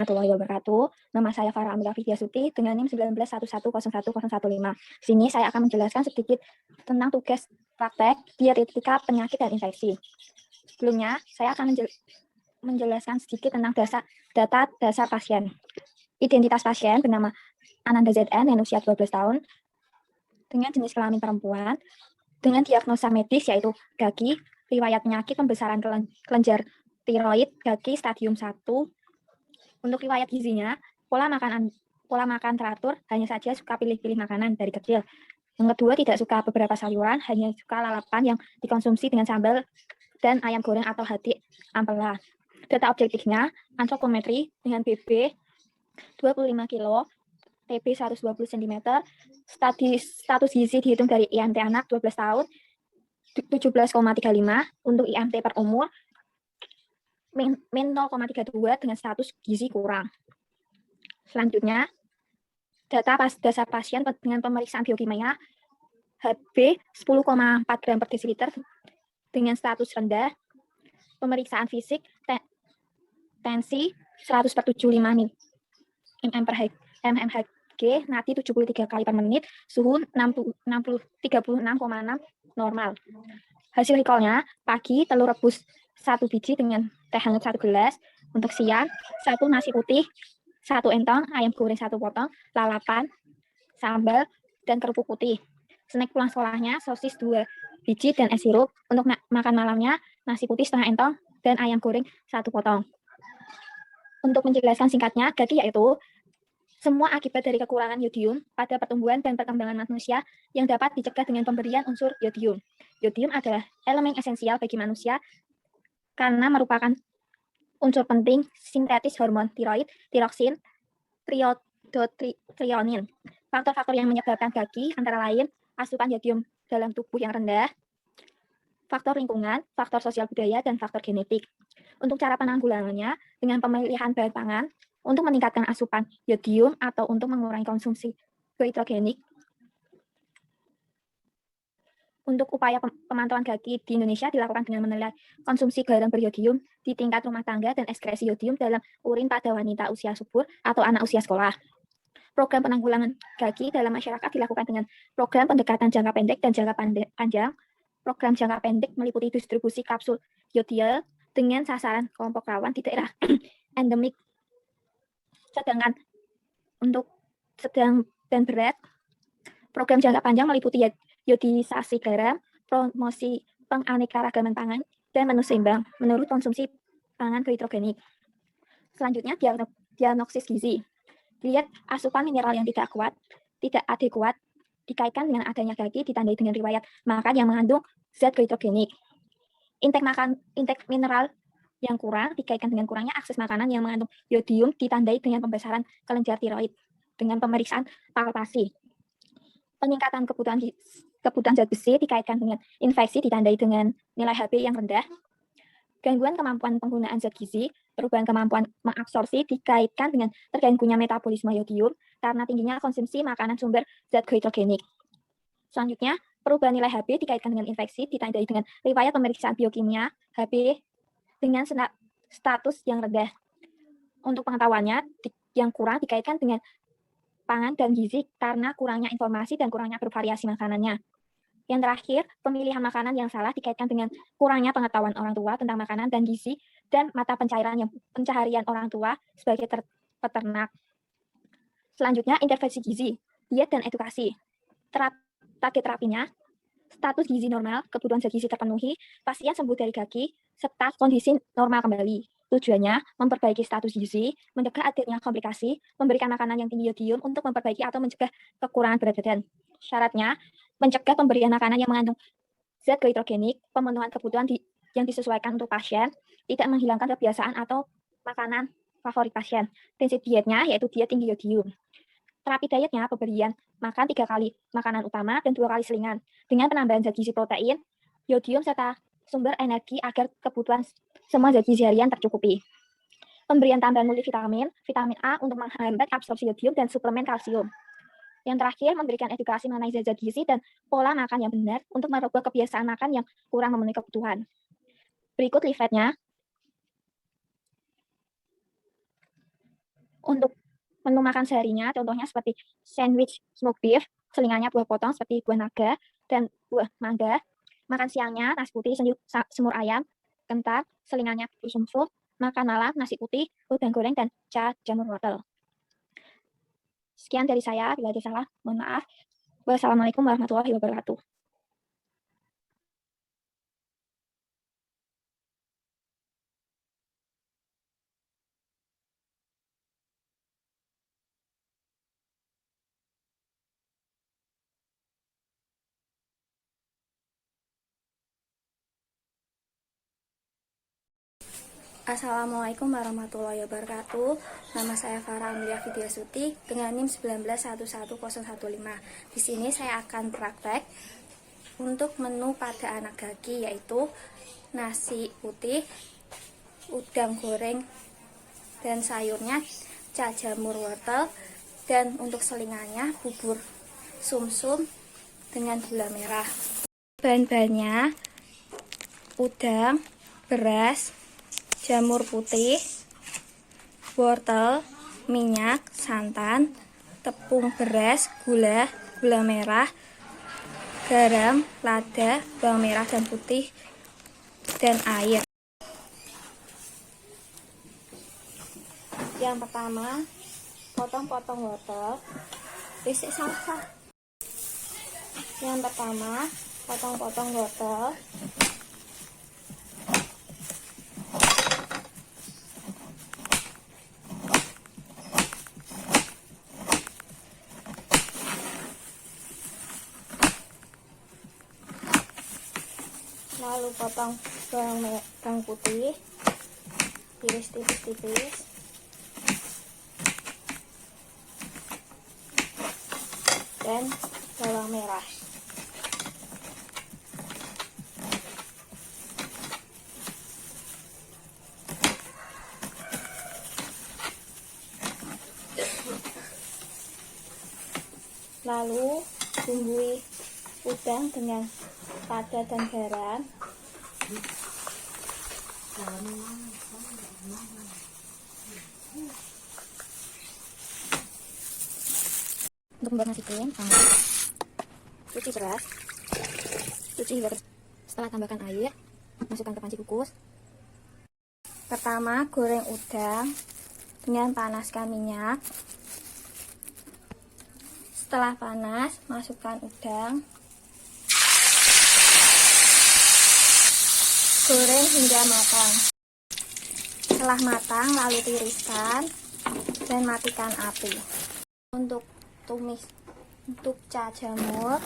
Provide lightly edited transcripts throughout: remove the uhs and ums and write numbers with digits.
Warahmatullahi wabarakatuh. Nama saya Farah Amira Fidyasuti dengan NIM 1911011015. Di sini saya akan menjelaskan sedikit tentang tugas praktek dietetika penyakit dan infeksi. Sebelumnya, saya akan menjelaskan sedikit tentang data dasar pasien. Identitas pasien bernama Ananda ZN yang usia 12 tahun dengan jenis kelamin perempuan dengan diagnosa medis yaitu GAGI, riwayat penyakit pembesaran kelenjar tiroid GAGI stadium 1. Untuk riwayat gizinya, pola makan teratur, hanya saja suka pilih-pilih makanan dari kecil. Yang kedua, tidak suka beberapa sayuran, hanya suka lalapan yang dikonsumsi dengan sambal dan ayam goreng atau hati ampela. Data objektifnya, antropometri dengan BB 25 kilo, TB 120 cm, status gizi dihitung dari IMT anak 12 tahun, 17,35, untuk IMT per umur, min 0,32 dengan status gizi kurang. Selanjutnya, data dasar pasien dengan pemeriksaan biokimia HB 10,4 gram per desiliter dengan status rendah, pemeriksaan fisik tensi 100/75 mmHg, nadi 73 kali per menit, suhu 36,6 normal. Hasil recall-nya, pagi telur rebus 1 biji dengan teh hangat 1 gelas, untuk siang 1 nasi putih, 1 entong, ayam goreng 1 potong, lalapan, sambal, dan kerupuk putih. Snack pulang sekolahnya, sosis 2 biji dan es sirup. Untuk makan malamnya, nasi putih setengah entong dan ayam goreng 1 potong. Untuk menjelaskan singkatnya, GAGI yaitu semua akibat dari kekurangan yodium pada pertumbuhan dan perkembangan manusia yang dapat dicegah dengan pemberian unsur yodium. Yodium adalah elemen esensial bagi manusia karena merupakan unsur penting sintetis hormon tiroid, tiroksin, triodotrionin. Faktor-faktor yang menyebabkan GAGI antara lain asupan yodium dalam tubuh yang rendah, faktor lingkungan, faktor sosial budaya, dan faktor genetik. Untuk cara penanggulangannya, dengan pemilihan bahan pangan, untuk meningkatkan asupan yodium atau untuk mengurangi konsumsi goitrogenik. Untuk upaya pemantauan GAGI di Indonesia dilakukan dengan menilai konsumsi garam beryodium di tingkat rumah tangga dan ekskresi yodium dalam urin pada wanita usia subur atau anak usia sekolah. Program penanggulangan GAGI dalam masyarakat dilakukan dengan program pendekatan jangka pendek dan jangka panjang. Program jangka pendek meliputi distribusi kapsul yodial dengan sasaran kelompok rawan di daerah endemik. Sedangkan untuk sedang dan berat, program jangka panjang meliputi yodisasi garam, promosi penganekaragaman pangan, dan menu seimbang menurut konsumsi pangan goitrogenik. Selanjutnya, diagnosis gizi. Dilihat asupan mineral yang tidak adekuat, dikaitkan dengan adanya GAGI ditandai dengan riwayat makan yang mengandung zat goitrogenik. Intake mineral yang kurang dikaitkan dengan kurangnya akses makanan yang mengandung yodium ditandai dengan pembesaran kelenjar tiroid dengan pemeriksaan palpasi. Peningkatan kebutuhan zat besi dikaitkan dengan infeksi ditandai dengan nilai Hb yang rendah. Gangguan kemampuan penggunaan zat gizi, perubahan kemampuan mengabsorpsi dikaitkan dengan terganggunya metabolisme yodium karena tingginya konsumsi makanan sumber zat goitrogenik. Selanjutnya, perubahan nilai Hb dikaitkan dengan infeksi ditandai dengan riwayat pemeriksaan biokimia Hb dengan status yang rendah. Untuk pengetahuannya, yang kurang dikaitkan dengan pangan dan gizi karena kurangnya informasi dan kurangnya bervariasi makanannya. Yang terakhir, pemilihan makanan yang salah dikaitkan dengan kurangnya pengetahuan orang tua tentang makanan dan gizi dan mata pencaharian orang tua sebagai peternak. Selanjutnya, intervensi gizi, diet dan edukasi. Target terapinya, status gizi normal, kebutuhan zat gizi terpenuhi, pasien sembuh dari GAGI, serta kondisi normal kembali. Tujuannya, memperbaiki status gizi, mencegah adanya komplikasi, memberikan makanan yang tinggi yodium untuk memperbaiki atau mencegah kekurangan berat badan. Syaratnya, mencegah pemberian makanan yang mengandung zat goitrogenik, pemenuhan kebutuhan yang disesuaikan untuk pasien, tidak menghilangkan kebiasaan atau makanan favorit pasien. Prinsip dietnya yaitu diet tinggi yodium. Terapi dietnya pemberian makan 3 kali makanan utama dan 2 kali selingan, dengan penambahan zat gizi protein, yodium, serta sumber energi agar kebutuhan semua zat gizi harian tercukupi. Pemberian tambahan multivitamin, vitamin A untuk menghambat absorpsi yodium dan suplemen kalsium. Yang terakhir, memberikan edukasi mengenai zat gizi dan pola makan yang benar untuk merubah kebiasaan makan yang kurang memenuhi kebutuhan. Berikut leafletnya. Untuk menu makan seharinya, contohnya seperti sandwich smoked beef, selingannya buah potong seperti buah naga dan buah mangga. Makan siangnya nasi putih, semur ayam, kentang, selingannya bubur sumsum. Makan malam nasi putih, udang goreng, dan jamur wortel. Sekian dari saya, bila ada salah, mohon maaf. Wassalamualaikum warahmatullahi wabarakatuh. Assalamualaikum warahmatullahi wabarakatuh. Nama saya Farah Amelia Vidyasuti dengan NIM 1911015. Di sini saya akan praktek untuk menu pada anak gagi, yaitu nasi putih, udang goreng dan sayurnya jamur wortel, dan untuk selingannya bubur sumsum dengan gula merah. Bahan-bahannya udang, beras, jamur putih, wortel, minyak, santan, tepung beras, gula merah, garam, lada, bawang merah dan putih, dan air. Yang pertama, potong-potong wortel. Yang pertama, potong-potong wortel. Lalu potong bawang putih, iris tipis-tipis, dan bawang merah. Lalu bumbui udang dengan lada dan garam. Untuk membuat nasi kuning, cuci beras, cuci hingga bersih. Setelah tambahkan air, masukkan ke panci kukus. Pertama, goreng udang dengan panaskan minyak. Setelah panas, masukkan udang. Goreng hingga matang. Setelah matang, lalu tiriskan dan matikan api. Untuk jamur,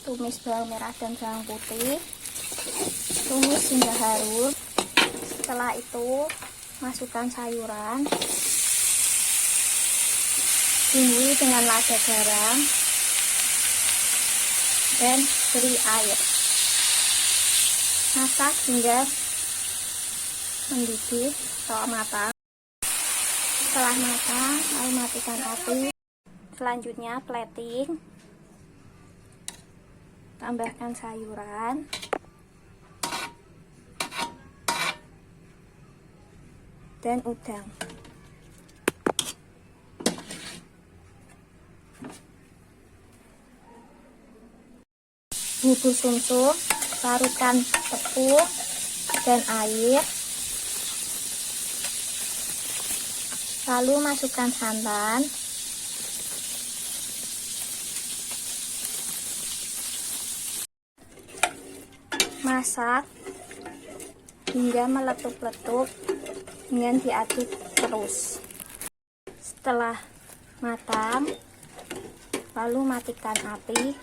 tumis bawang merah dan bawang putih, tumis hingga harum. Setelah itu, masukkan sayuran, bumbui dengan lada garam, dan beri air. Masak hingga mendidih atau matang. Setelah matang, lalu matikan api. Selanjutnya plating. Tambahkan sayuran. Dan udang. Bubur sumsum, larutkan tepung dan air. Lalu masukkan santan. Masak hingga meletup-letup dengan diaduk terus. Setelah matang, lalu matikan api.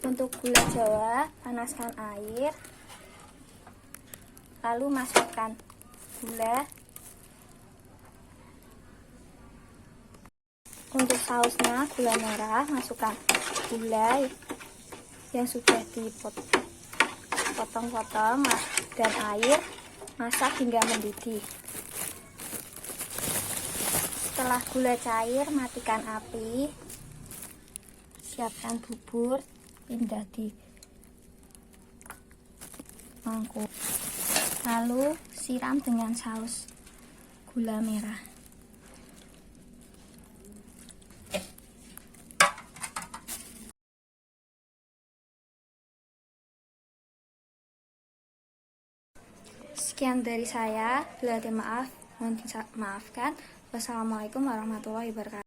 Untuk gula jawa, panaskan air, lalu masukkan gula. Untuk sausnya, gula merah, masukkan gula yang sudah dipotong-potong dan air, masak hingga mendidih. Setelah gula cair, matikan api. Siapkan bubur, pindah di mangkuk. Lalu siram dengan saus gula merah. Sekian dari saya, bila ada maaf, mohon dimaafkan. Wassalamualaikum warahmatullahi wabarakatuh.